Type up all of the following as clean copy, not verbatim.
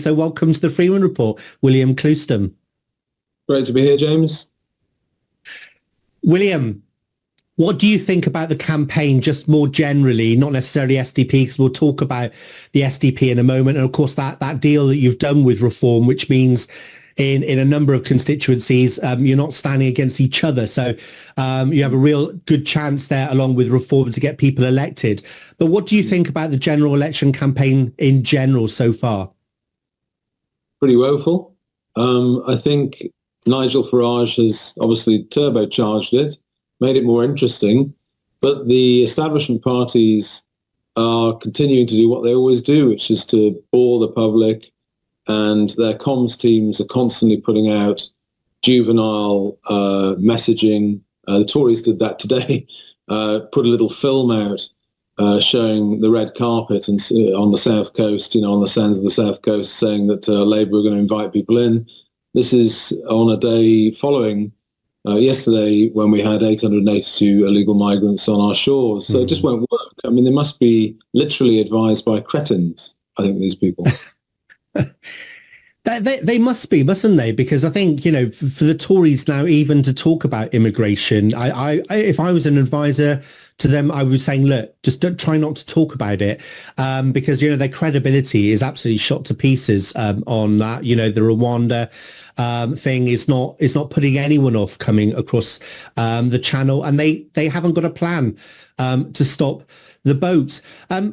So welcome to the Freeman Report, William Clouston. Great to be here, James. William, what do you think about the campaign just more generally, not necessarily SDP, because we'll talk about the SDP in a moment, and of course that deal that you've done with Reform, which means in a number of constituencies, you're not standing against each other. So you have a real good chance there, along with Reform, to get people elected. But what do you think about the general election campaign in general so far? Pretty woeful. I think Nigel Farage has obviously turbocharged it, made it more interesting, but the establishment parties are continuing to do what they always do, which is to bore the public, and their comms teams are constantly putting out juvenile messaging. The Tories did that today, put a little film out showing the red carpet and on the south coast, on the sands of the south coast, saying that Labour were going to invite people in. This is on a day following yesterday when we had 882 illegal migrants on our shores. So it just won't work. I mean, they must be literally advised by cretins, I think, these people. They must be, mustn't they? Because I think, for the Tories now, even to talk about immigration, if I was an advisor to them, I was saying, look, just try not to talk about it, because, their credibility is absolutely shot to pieces on that. The Rwanda thing is not putting anyone off coming across the channel, and they haven't got a plan to stop the boats.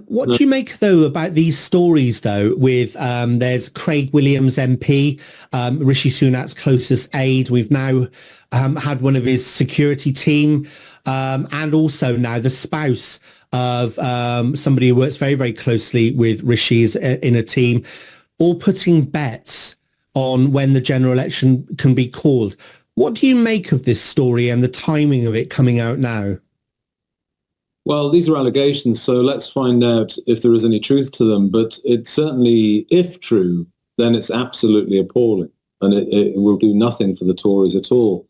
What do you make, though, about these stories, though, with there's Craig Williams MP, Rishi Sunak's closest aide. We've now had one of his security team, and also now the spouse of somebody who works very, very closely with Rishi's in a team, all putting bets on when the general election can be called. What do you make of this story and the timing of it coming out now? Well, these are allegations, so let's find out if there is any truth to them. But it's certainly, if true, then it's absolutely appalling, and it will do nothing for the Tories at all.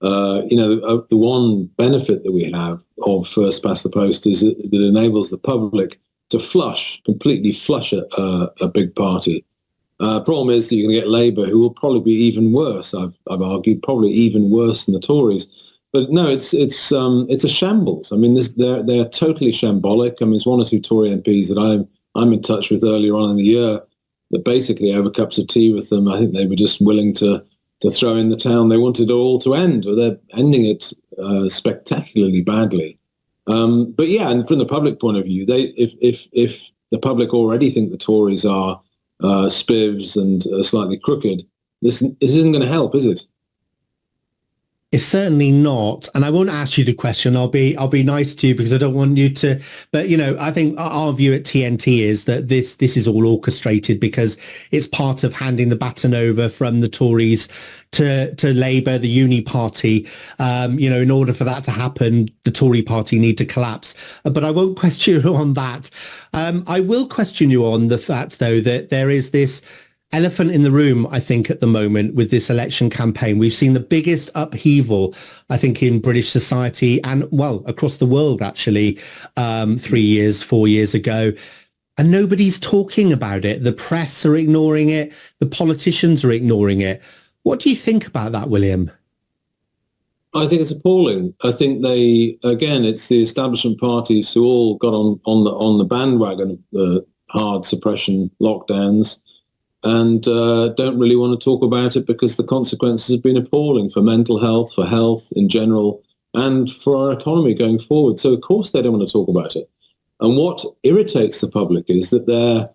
The one benefit that we have of first past the post is that it enables the public to completely flush a big party. Problem is that you're going to get Labour, who will probably be even worse. I've argued probably even worse than the Tories. But no, it's a shambles. I mean, they're totally shambolic. I mean, there's one or two Tory MPs that I'm in touch with earlier on in the year that basically over cups of tea with them, I think they were just willing to throw in the town. They wanted it all to end, but they're ending it spectacularly badly. But yeah, and from the public point of view, if the public already think the Tories are spivs and slightly crooked, this isn't going to help, is it? It's certainly not, and I won't ask you the question. I'll be nice to you because I don't want you to. But I think our view at TNT is that this is all orchestrated because it's part of handing the baton over from the Tories to Labour, the uni party. In order for that to happen, the Tory party need to collapse. But I won't question you on that. I will question you on the fact, though, that there is this elephant in the room, I think, at the moment with this election campaign. We've seen the biggest upheaval, I think, in British society and, well, across the world, actually, 4 years ago. And nobody's talking about it. The press are ignoring it. The politicians are ignoring it. What do you think about that, William? I think it's appalling. I think it's the establishment parties who all got on the bandwagon of the hard suppression lockdowns, and don't really want to talk about it because the consequences have been appalling for mental health, for health in general, and for our economy going forward. So, of course, they don't want to talk about it. And what irritates the public is that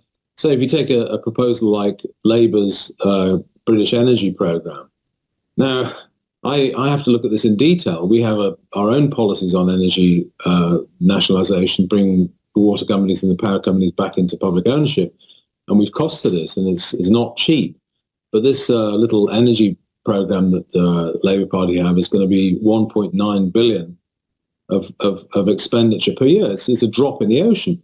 if you take a proposal like Labour's British energy programme. Now, I have to look at this in detail. We have our own policies on energy nationalisation, bringing the water companies and the power companies back into public ownership. And we've costed it, and it's not cheap. But this little energy program that the Labour Party have is going to be 1.9 billion of expenditure per year. It's a drop in the ocean.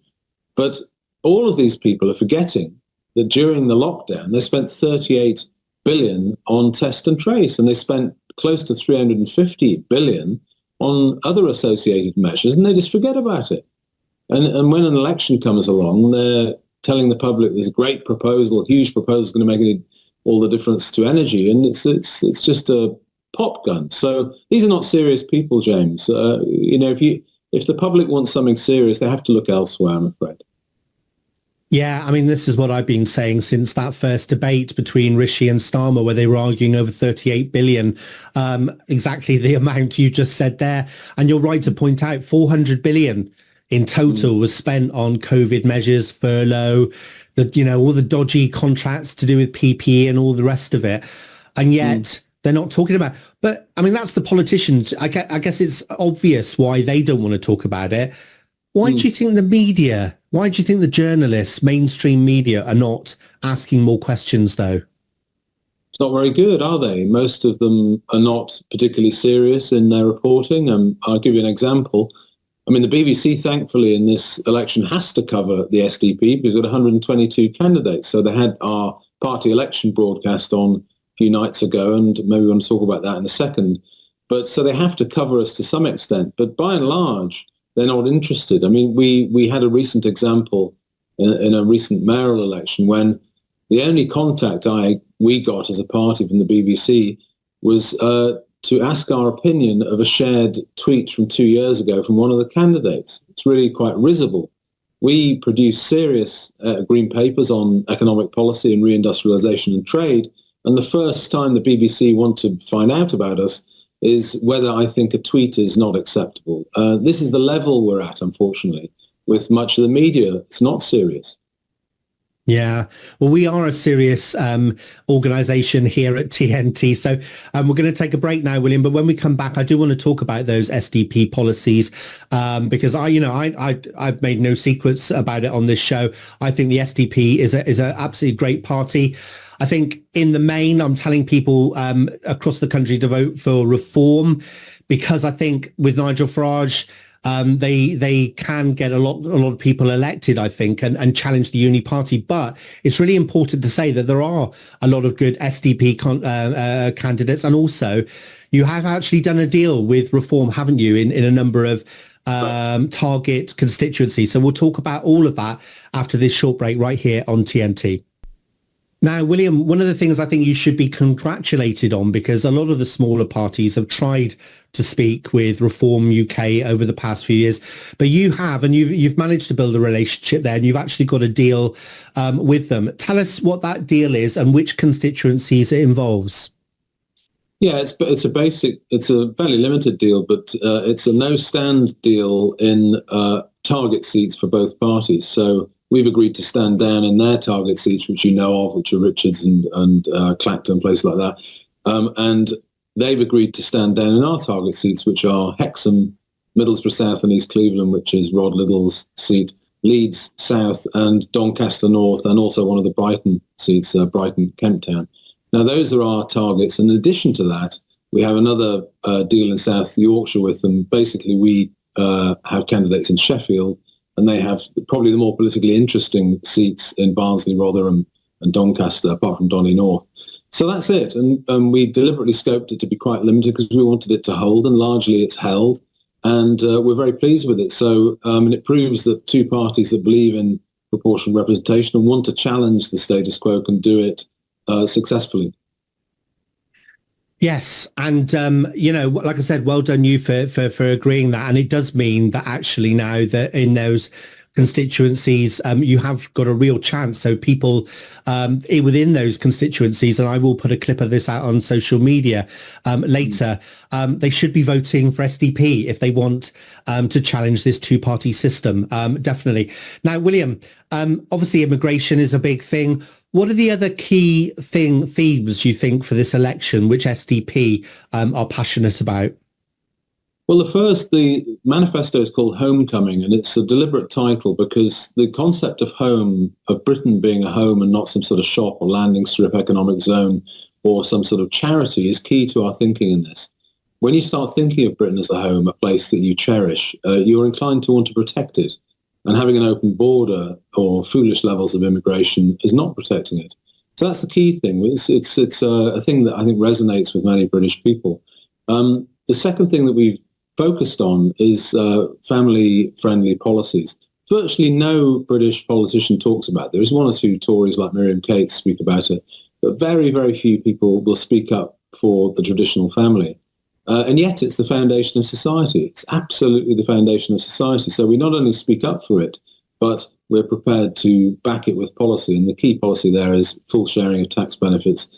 But all of these people are forgetting that during the lockdown, they spent 38 billion on test and trace, and they spent close to 350 billion on other associated measures, and they just forget about it. And when an election comes along, telling the public there's a great proposal, a huge proposal going to make all the difference to energy, and it's just a pop gun. So these are not serious people, James. If the public wants something serious, they have to look elsewhere, I'm afraid. Yeah, I mean, this is what I've been saying since that first debate between Rishi and Starmer, where they were arguing over 38 billion, exactly the amount you just said there. And you're right to point out 400 billion in total was spent on COVID measures, furlough, all the dodgy contracts to do with PPE and all the rest of it. And yet they're not talking about. But I mean, that's the politicians. I guess it's obvious why they don't want to talk about it. Why do you think the media, why do you think the journalists, mainstream media, are not asking more questions, though? It's not very good, are they? Most of them are not particularly serious in their reporting. I'll give you an example. I mean, the BBC, thankfully, in this election has to cover the SDP because we've got 122 candidates. So they had our party election broadcast on a few nights ago, and maybe we want to talk about that in a second. But so they have to cover us to some extent. But by and large, they're not interested. I mean, we had a recent example in a recent mayoral election when the only contact we got as a party from the BBC was to ask our opinion of a shared tweet from 2 years ago from one of the candidates. It's really quite risible. We produce serious green papers on economic policy and reindustrialization and trade, and the first time the BBC want to find out about us is whether I think a tweet is not acceptable. This is the level we're at, unfortunately, with much of the media. It's not serious. Yeah, well, we are a serious organisation here at TNT. So we're going to take a break now, William. But when we come back, I do want to talk about those SDP policies because I've made no secrets about it on this show. I think the SDP is an absolutely great party. I think in the main, I'm telling people across the country to vote for reform because I think with Nigel Farage, they can get a lot of people elected, I think, and challenge the Uni Party. But it's really important to say that there are a lot of good SDP candidates. And also, you have actually done a deal with Reform, haven't you, in a number of target constituencies. So we'll talk about all of that after this short break right here on TNT. Now, William, one of the things I think you should be congratulated on, because a lot of the smaller parties have tried to speak with Reform UK over the past few years, but you have, and you've managed to build a relationship there, and you've actually got a deal with them. Tell us what that deal is and which constituencies it involves. Yeah, it's a fairly limited deal, but it's a no-stand deal in target seats for both parties. So we've agreed to stand down in their target seats, which you know of, which are Richards and Clacton, places like that. And they've agreed to stand down in our target seats, which are Hexham, Middlesbrough South and East Cleveland, which is Rod Liddell's seat, Leeds South and Doncaster North, and also one of the Brighton seats, Brighton Kemp Town. Now, those are our targets. In addition to that, we have another deal in South Yorkshire with them. Basically, we have candidates in Sheffield, and they have probably the more politically interesting seats in Barnsley, Rotherham and Doncaster, apart from Donny North. So that's it. And we deliberately scoped it to be quite limited because we wanted it to hold, and largely it's held. And we're very pleased with it. So and it proves that two parties that believe in proportional representation and want to challenge the status quo can do it successfully. Yes, and like I said, well done you for agreeing that. And it does mean that actually now that in those constituencies, you have got a real chance. So people within those constituencies, and I will put a clip of this out on social media later, they should be voting for SDP if they want to challenge this two-party system, definitely. Now, William, obviously immigration is a big thing. What are the other key themes you think for this election, which SDP are passionate about? Well, the manifesto is called Homecoming, and it's a deliberate title because the concept of home, of Britain being a home and not some sort of shop or landing strip economic zone or some sort of charity, is key to our thinking in this. When you start thinking of Britain as a home, a place that you cherish, you're inclined to want to protect it. And having an open border or foolish levels of immigration is not protecting it. So that's the key thing. It's a thing that I think resonates with many British people. The second thing that we've focused on is family-friendly policies. virtually no British politician talks about. There is one or two Tories like Miriam Cates speak about it, but very, very few people will speak up for the traditional family. And yet it's the foundation of society. It's absolutely the foundation of society. So we not only speak up for it, but we're prepared to back it with policy. And the key policy there is full sharing of tax benefits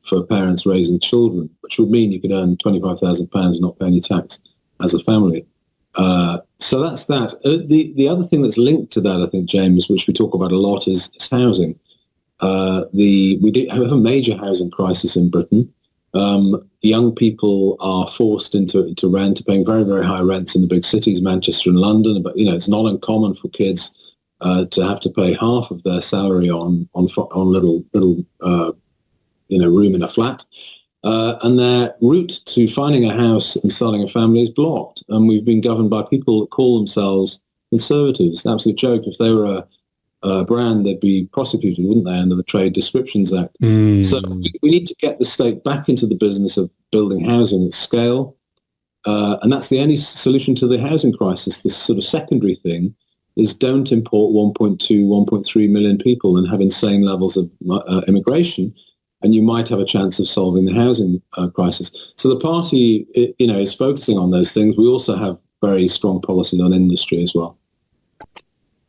for parents raising children, which would mean you could earn £25,000 and not pay any tax as a family. So that's that. The other thing that's linked to that, I think, James, which we talk about a lot, is housing. We do have a major housing crisis in Britain. Young people are forced into rent, paying very, very high rents in the big cities, Manchester and London. But it's not uncommon for kids to have to pay half of their salary on little room in a flat. And their route to finding a house and starting a family is blocked. And we've been governed by people that call themselves conservatives. It's an absolute joke. If they were a brand, they'd be prosecuted, wouldn't they, under the Trade Descriptions Act? So we need to get the state back into the business of building housing at scale. And that's the only solution to the housing crisis. This sort of secondary thing is don't import 1.2, 1.3 million people and have insane levels of immigration, and you might have a chance of solving the housing crisis. So the party, is focusing on those things. We also have very strong policies on industry as well.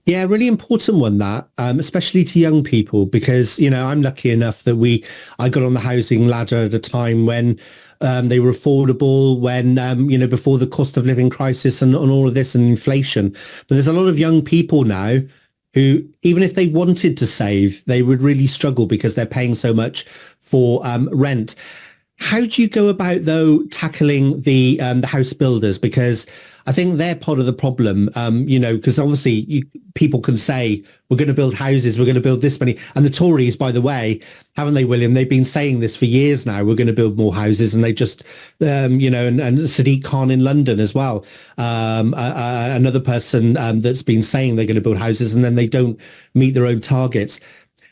Yeah, really important one, that, especially to young people, because, I'm lucky enough that I got on the housing ladder at a time when they were affordable, when, before the cost of living crisis and all of this and inflation. But there's a lot of young people now who, even if they wanted to save, they would really struggle because they're paying so much for rent. How do you go about, though, tackling the house builders? Because I think they're part of the problem, because obviously people can say, we're going to build houses, we're going to build this many. And the Tories, by the way, haven't they, William? They've been saying this for years now, we're going to build more houses. And they just, and Sadiq Khan in London as well, another person that's been saying they're going to build houses and then they don't meet their own targets.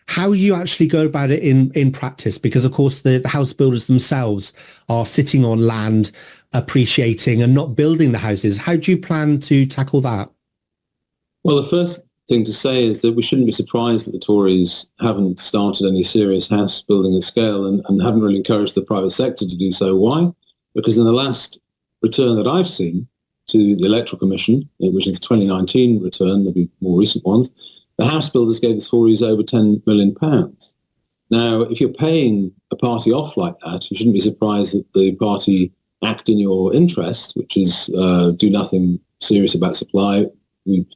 How you actually go about it in practice? Because, of course, the house builders themselves are sitting on land, appreciating and not building the houses. How do you plan to tackle that? Well, the first thing to say is that we shouldn't be surprised that the Tories haven't started any serious house building at scale and haven't really encouraged the private sector to do so. Why? Because in the last return that I've seen to the Electoral Commission, which is the 2019 return, there'll be more recent ones, the house builders gave the Tories over £10 million. Now, if you're paying a party off like that, you shouldn't be surprised that the party act in your interest, which is do nothing serious about supply. We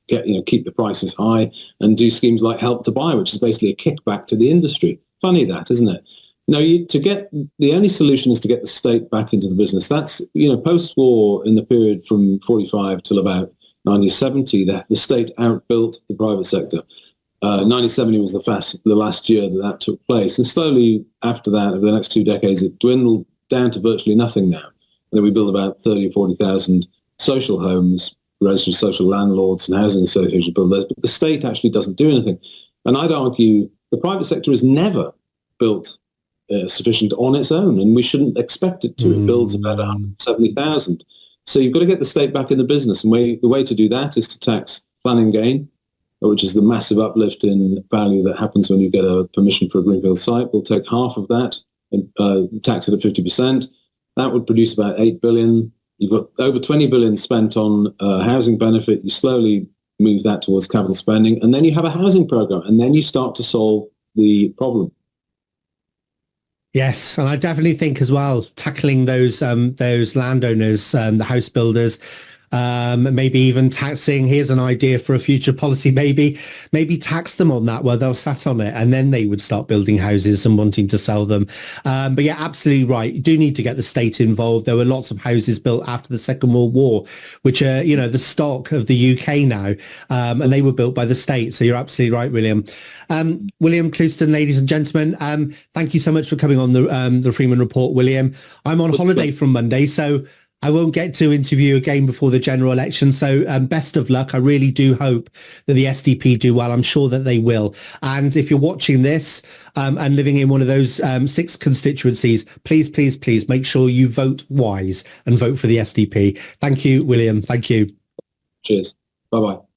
keep the prices high and do schemes like Help to Buy, which is basically a kickback to the industry. Funny that, isn't it? No, the only solution is to get the state back into the business. That's, post-war, in the period from 45 till about 1970, the state outbuilt the private sector. 1970 was the last year that took place. And slowly after that, over the next 2 decades, it dwindled down to virtually nothing now. And then we build about 30 or 40,000 social homes, registered social landlords and housing associations build those. But the state actually doesn't do anything. And I'd argue the private sector has never built sufficient on its own, and we shouldn't expect it to. It builds about 170,000. So you've got to get the state back in the business. And the way to do that is to tax planning gain, which is the massive uplift in value that happens when you get a permission for a greenfield site. We'll take half of that and tax it at 50%. That would produce about 8 billion. You've got over 20 billion spent on housing benefit. You slowly move that towards capital spending, and then you have a housing program, and then you start to solve the problem. Yes, and I definitely think as well, tackling those landowners, the house builders, maybe even taxing. Here's an idea for a future policy. Maybe tax them on that where they'll sat on it, and then they would start building houses and wanting to sell them. But yeah, absolutely right. You do need to get the state involved. There were lots of houses built after the Second World War, which are, the stock of the UK now, and they were built by the state. So you're absolutely right, William. William Clouston, ladies and gentlemen, thank you so much for coming on the Freeman Report, William. I'm on holiday from Monday, so I won't get to interview again before the general election. So best of luck. I really do hope that the SDP do well. I'm sure that they will. And if you're watching this and living in one of those 6 constituencies, please make sure you vote wise and vote for the SDP. Thank you, William. Thank you. Cheers. Bye-bye.